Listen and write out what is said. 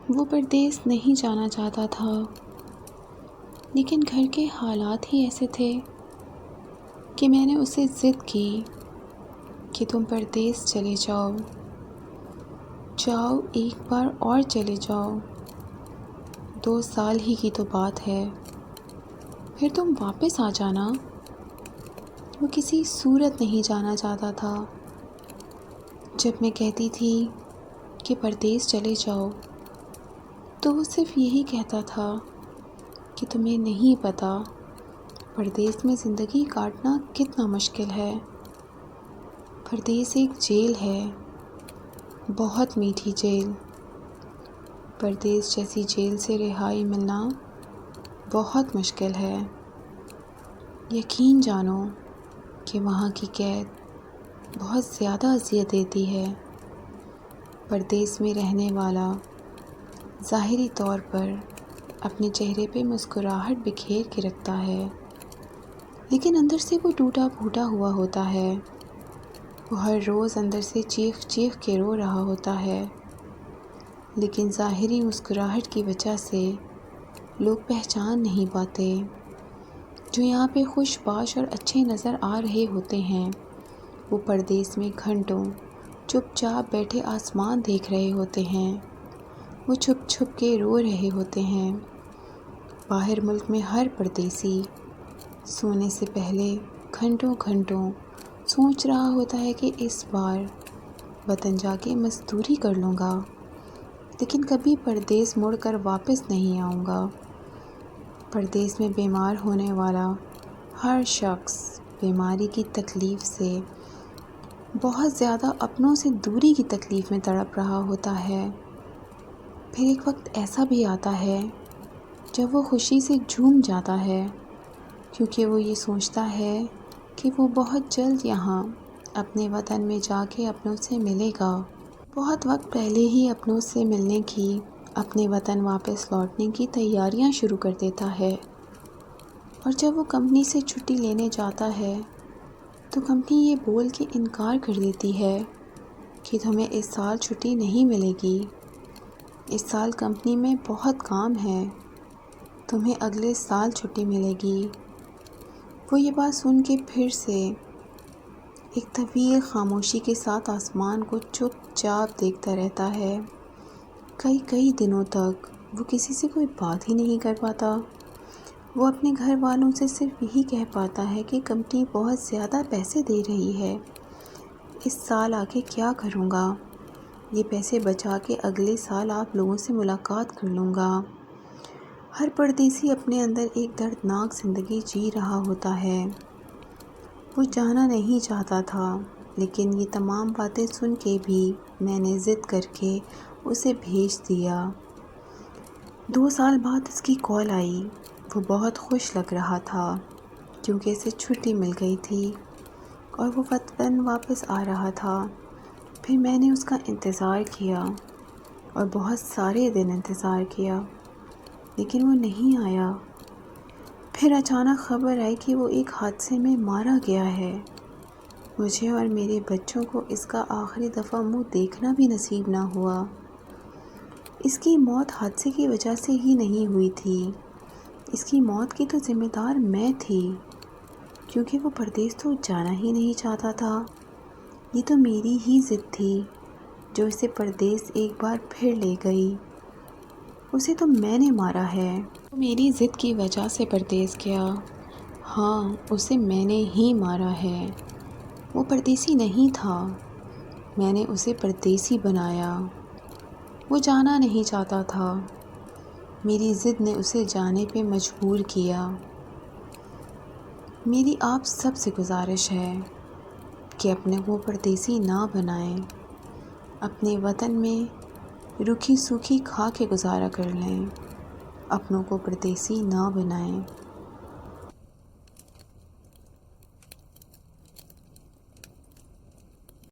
وہ پردیس نہیں جانا چاہتا تھا، لیکن گھر کے حالات ہی ایسے تھے کہ میں نے اسے ضد کی کہ تم پردیس چلے جاؤ، ایک بار اور چلے جاؤ، 2 سال ہی کی تو بات ہے، پھر تم واپس آ جانا۔ وہ کسی صورت نہیں جانا چاہتا تھا۔ جب میں کہتی تھی کہ پردیس چلے جاؤ تو وہ صرف یہی کہتا تھا کہ تمہیں نہیں پتہ پردیس میں زندگی کاٹنا کتنا مشکل ہے۔ پردیس ایک جیل ہے، بہت میٹھی جیل۔ پردیس جیسی جیل سے رہائی ملنا بہت مشکل ہے۔ یقین جانو کہ وہاں کی قید بہت زیادہ اذیت دیتی ہے۔ پردیس میں رہنے والا ظاہری طور پر اپنے چہرے پہ مسکراہٹ بکھیر کے رکھتا ہے، لیکن اندر سے وہ ٹوٹا پھوٹا ہوا ہوتا ہے۔ وہ ہر روز اندر سے چیخ چیخ کے رو رہا ہوتا ہے، لیکن ظاہری مسکراہٹ کی وجہ سے لوگ پہچان نہیں پاتے۔ جو یہاں پہ خوش باش اور اچھے نظر آ رہے ہوتے ہیں، وہ پردیس میں گھنٹوں چپ چاپ بیٹھے آسمان دیکھ رہے ہوتے ہیں۔ وہ چھپ چھپ کے رو رہے ہوتے ہیں۔ باہر ملک میں ہر پردیسی سونے سے پہلے گھنٹوں گھنٹوں سوچ رہا ہوتا ہے کہ اس بار وطن جا کے مزدوری کر لوں گا، لیکن کبھی پردیس مڑ کر واپس نہیں آؤں گا۔ پردیس میں بیمار ہونے والا ہر شخص بیماری کی تکلیف سے بہت زیادہ اپنوں سے دوری کی تکلیف میں تڑپ رہا ہوتا ہے۔ پھر ایک وقت ایسا بھی آتا ہے جب وہ خوشی سے جھوم جاتا ہے، کیونکہ وہ یہ سوچتا ہے کہ وہ بہت جلد یہاں اپنے وطن میں جا کے اپنوں سے ملے گا۔ بہت وقت پہلے ہی اپنوں سے ملنے کی، اپنے وطن واپس لوٹنے کی تیاریاں شروع کر دیتا ہے، اور جب وہ کمپنی سے چھٹی لینے جاتا ہے تو کمپنی یہ بول کے انکار کر دیتی ہے کہ تمہیں اس سال چھٹی نہیں ملے گی، اس سال کمپنی میں بہت کام ہے، تمہیں اگلے سال چھٹی ملے گی۔ وہ یہ بات سن کے پھر سے ایک طویل خاموشی کے ساتھ آسمان کو چپ چاپ دیکھتا رہتا ہے۔ کئی دنوں تک وہ کسی سے کوئی بات ہی نہیں کر پاتا۔ وہ اپنے گھر والوں سے صرف یہی کہہ پاتا ہے کہ کمپنی بہت زیادہ پیسے دے رہی ہے، اس سال آگے کیا کروں گا، یہ پیسے بچا کے اگلے سال آپ لوگوں سے ملاقات کر لوں گا۔ ہر پردیسی اپنے اندر ایک دردناک زندگی جی رہا ہوتا ہے۔ وہ جانا نہیں چاہتا تھا، لیکن یہ تمام باتیں سن کے بھی میں نے ضد کر کے اسے بھیج دیا۔ 2 سال بعد اس کی کال آئی۔ وہ بہت خوش لگ رہا تھا کیونکہ اسے چھٹی مل گئی تھی اور وہ وطن واپس آ رہا تھا۔ پھر میں نے اس کا انتظار کیا اور بہت سارے دن انتظار کیا، لیکن وہ نہیں آیا۔ پھر اچانک خبر آئی کہ وہ ایک حادثے میں مارا گیا ہے۔ مجھے اور میرے بچوں کو اس کا آخری دفعہ منہ دیکھنا بھی نصیب نہ ہوا۔ اس کی موت حادثے کی وجہ سے ہی نہیں ہوئی تھی، اس کی موت کی تو ذمہ دار میں تھی، کیونکہ وہ پردیس تو جانا ہی نہیں چاہتا تھا۔ یہ تو میری ہی ضد تھی جو اسے پردیس ایک بار پھر لے گئی۔ اسے تو میں نے مارا ہے۔ میری ضد کی وجہ سے پردیس گیا۔ ہاں، اسے میں نے ہی مارا ہے۔ وہ پردیسی نہیں تھا، میں نے اسے پردیسی بنایا۔ وہ جانا نہیں چاہتا تھا، میری ضد نے اسے جانے پہ مجبور کیا۔ میری آپ سب سے گزارش ہے کہ اپنے کو پردیسی نہ بنائیں، اپنے وطن میں روکھی سوکھی کھا کے گزارا کر لیں، اپنوں کو پردیسی نہ بنائیں۔